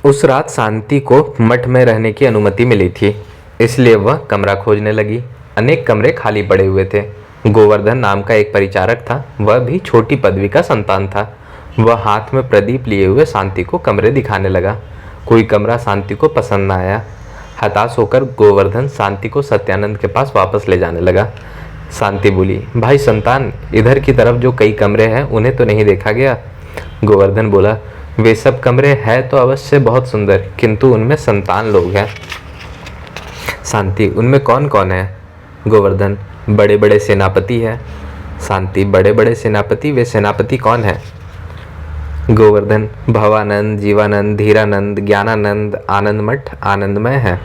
उस रात शांति को मठ में रहने की अनुमति मिली थी, इसलिए वह कमरा खोजने लगी। अनेक कमरे खाली पड़े हुए थे। गोवर्धन नाम का एक परिचारक था, वह भी छोटी पदवी का संतान था। वह हाथ में प्रदीप लिए हुए शांति को कमरे दिखाने लगा। कोई कमरा शांति को पसंद न आया। हताश होकर गोवर्धन शांति को सत्यानंद के पास वापस ले जाने लगा। शांति बोली, भाई संतान, इधर की तरफ जो कई कमरे हैं उन्हें तो नहीं देखा गया। गोवर्धन बोला, वे सब कमरे हैं तो अवश्य बहुत सुंदर, किंतु उनमें संतान लोग हैं। शांति, उनमें कौन कौन है? गोवर्धन, बड़े बड़े सेनापति है। शांति, बड़े बड़े सेनापति, वे सेनापति कौन है? गोवर्धन, भवानंद, जीवानंद, धीरानंद, ज्ञानानंद, आनंद मठ, आनंदमय है।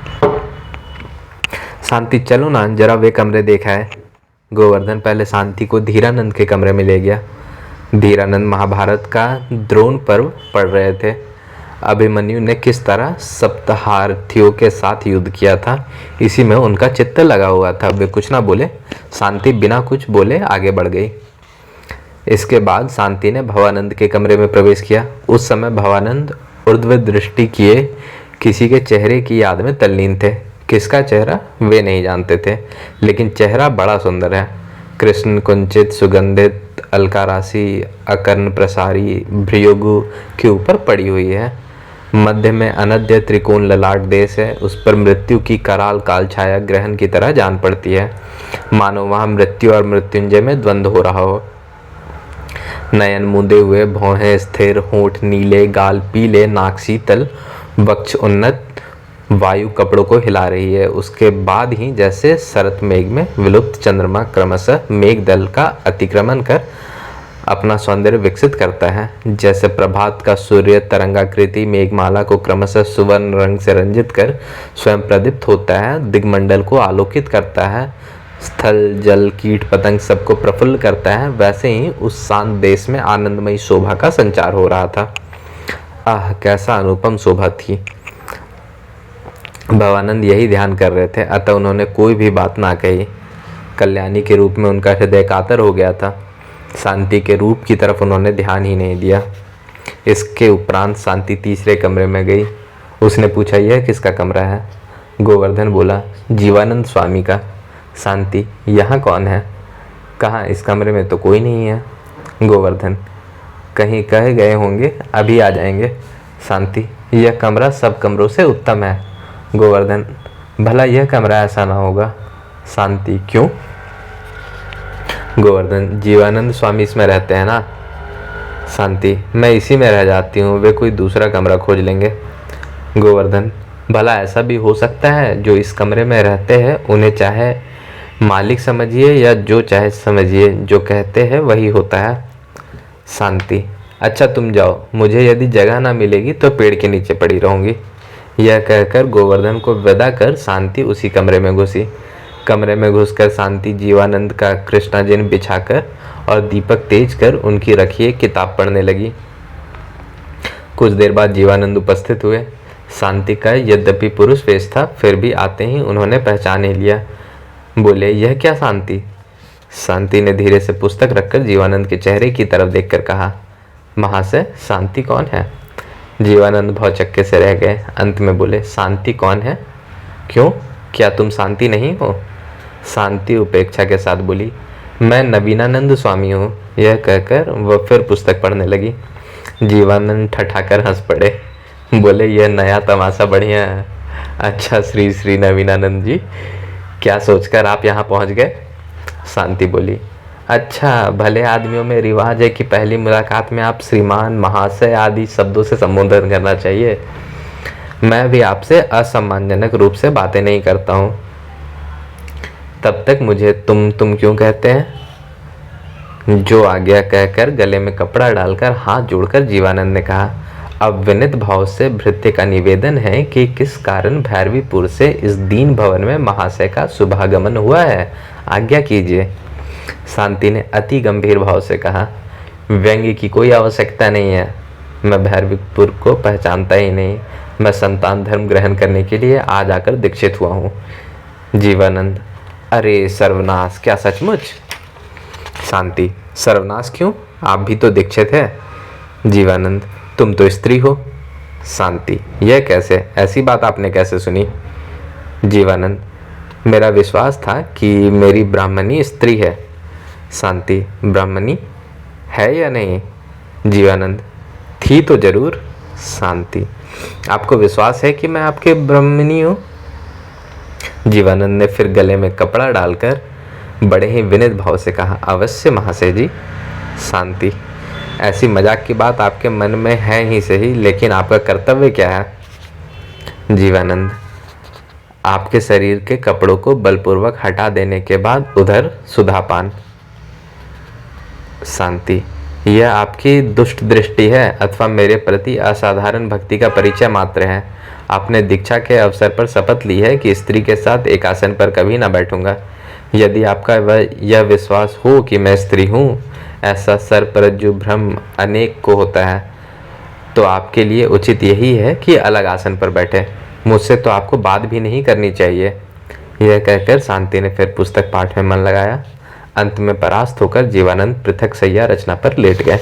शांति, चलो ना जरा वे कमरे देखा है। गोवर्धन पहले शांति को धीरानंद के कमरे में ले गया। धीरानंद महाभारत का द्रोण पर्व पढ़ रहे थे। अभिमन्यु ने किस तरह सप्तहार्थियों के साथ युद्ध किया था, इसी में उनका चित्त लगा हुआ था। वे कुछ ना बोले। शांति बिना कुछ बोले आगे बढ़ गई। इसके बाद शांति ने भवानंद के कमरे में प्रवेश किया। उस समय भवानंद ऊर्ध्व दृष्टि किए किसी के चेहरे की याद में तल्लीन थे। किसका चेहरा वे नहीं जानते थे, लेकिन चेहरा बड़ा सुंदर है। कृष्ण कुंचित, सुगंधित, अलका राशि अकर्ण प्रसारी भ्रियोगु के ऊपर पड़ी हुई है। मध्य में अनद्य त्रिकोण ललाट देश है। उस पर मृत्यु की कराल काल छाया ग्रहण की तरह जान पड़ती है, मानो वहाँ मृत्यु और मृत्युंजय में द्वंद्व हो रहा हो। नयन मूंदे हुए, भौहें स्थिर, होंठ नीले, गाल पीले, नाक शीतल, वक्ष उन्नत, वायु कपड़ों को हिला रही है। उसके बाद ही जैसे शरत मेघ में विलुप्त चंद्रमा क्रमशः मेघ दल का अतिक्रमण कर अपना सौंदर्य विकसित करता है, जैसे प्रभात का सूर्य तरंगाकृति मेघमाला को क्रमशः सुवर्ण रंग से रंजित कर स्वयं प्रदीप्त होता है, दिग्मंडल को आलोकित करता है, स्थल जल कीट पतंग सबको प्रफुल्ल करता है, वैसे ही उस शांत देश में आनंदमयी शोभा का संचार हो रहा था। आह, कैसा अनुपम शोभा थी। भवानंद यही ध्यान कर रहे थे, अतः उन्होंने कोई भी बात ना कही। कल्याणी के रूप में उनका हृदय कातर हो गया था। शांति के रूप की तरफ उन्होंने ध्यान ही नहीं दिया। इसके उपरांत शांति तीसरे कमरे में गई। उसने पूछा, यह किसका कमरा है? गोवर्धन बोला, जीवानंद स्वामी का। शांति, यहाँ कौन है? कहाँ, इस कमरे में तो कोई नहीं है। गोवर्धन, कहीं कह गए होंगे, अभी आ जाएंगे। शांति, यह कमरा सब कमरों से उत्तम है। गोवर्धन, भला यह कमरा ऐसा ना होगा। शांति, क्यों? गोवर्धन, जीवानंद स्वामी इसमें रहते हैं ना। शांति, मैं इसी में रह जाती हूँ, वे कोई दूसरा कमरा खोज लेंगे। गोवर्धन, भला ऐसा भी हो सकता है जो इस कमरे में रहते हैं उन्हें चाहे मालिक समझिए या जो चाहे समझिए, जो कहते हैं वही होता है। शांति, अच्छा तुम जाओ, मुझे यदि जगह ना मिलेगी तो पेड़ के नीचे पड़ी रहूँगी। यह कहकर गोवर्धन को विदा कर शांति उसी कमरे में घुसी। कमरे में घुसकर शांति जीवानंद का कृष्णाजिन बिछाकर और दीपक तेज कर उनकी रखी एक किताब पढ़ने लगी। कुछ देर बाद जीवानंद उपस्थित हुए। शांति का यद्यपि पुरुष वेश था, फिर भी आते ही उन्होंने पहचान ही लिया। बोले, यह क्या शांति? शांति ने धीरे से पुस्तक रखकर जीवानंद के चेहरे की तरफ देखकर कहा, महाशय, शांति कौन है? जीवानंद भौचक्के से रह गए। अंत में बोले, शांति कौन है? क्यों, क्या तुम शांति नहीं हो? शांति उपेक्षा के साथ बोली, मैं नवीनानंद स्वामी हूँ। यह कहकर वह फिर पुस्तक पढ़ने लगी। जीवानंद ठठाकर हंस पड़े। बोले, यह नया तमाशा बढ़िया है। अच्छा श्री श्री नवीनानंद जी, क्या सोचकर आप यहाँ पहुँच गए? शांति बोली, अच्छा, भले आदमियों में रिवाज है कि पहली मुलाकात में आप श्रीमान, महाशय आदि शब्दों से संबोधन करना चाहिए। मैं भी आपसे असम्मानजनक रूप से बातें नहीं करता हूँ। तब तक मुझे तुम क्यों कहते हैं? जो आज्ञा कहकर गले में कपड़ा डालकर हाथ जोड़कर जीवानंद ने कहा, अब विनित भाव से भृत्य का निवेदन है कि किस कारण भैरवीपुर से इस दीन भवन में महाशय का शुभागमन हुआ है, आज्ञा कीजिए। शांति ने अति गंभीर भाव से कहा, व्यंग्य की कोई आवश्यकता नहीं है। मैं भैरवीपुर को पहचानता ही नहीं। मैं संतान धर्म ग्रहण करने के लिए आज आकर दीक्षित हुआ हूँ। जीवानंद, अरे सर्वनाश, क्या सचमुच? शांति, सर्वनाश क्यों, आप भी तो दीक्षित है। जीवानंद, तुम तो स्त्री हो। शांति, यह कैसे? ऐसी बात आपने कैसे सुनी? जीवानंद, मेरा विश्वास था कि मेरी ब्राह्मणी स्त्री है। शांति, ब्राह्मणी है या नहीं? जीवानंद, थी तो जरूर। शांति, आपको विश्वास है कि मैं आपके ब्राह्मणी हूँ? जीवानंद ने फिर गले में कपड़ा डालकर बड़े ही विनीत भाव से कहा, अवश्य महाशय जी। शांति, ऐसी मजाक की बात आपके मन में है ही सही, लेकिन आपका कर्तव्य क्या है? जीवानंद, आपके शरीर के कपड़ों को बलपूर्वक हटा देने के बाद उधर सुधापान। शांति, यह आपकी दुष्ट दृष्टि है अथवा मेरे प्रति असाधारण भक्ति का परिचय मात्र है। आपने दीक्षा के अवसर पर शपथ ली है कि स्त्री के साथ एक आसन पर कभी न बैठूंगा। यदि आपका यह विश्वास हो कि मैं स्त्री हूँ, ऐसा सर्परज्जु भ्रम अनेक को होता है, तो आपके लिए उचित यही है कि अलग आसन पर बैठे। मुझसे तो आपको बात भी नहीं करनी चाहिए। यह कहकर शांति ने फिर पुस्तक पाठ में मन लगाया। अंत में परास्त होकर जीवानंद पृथक शैया रचना पर लेट गए।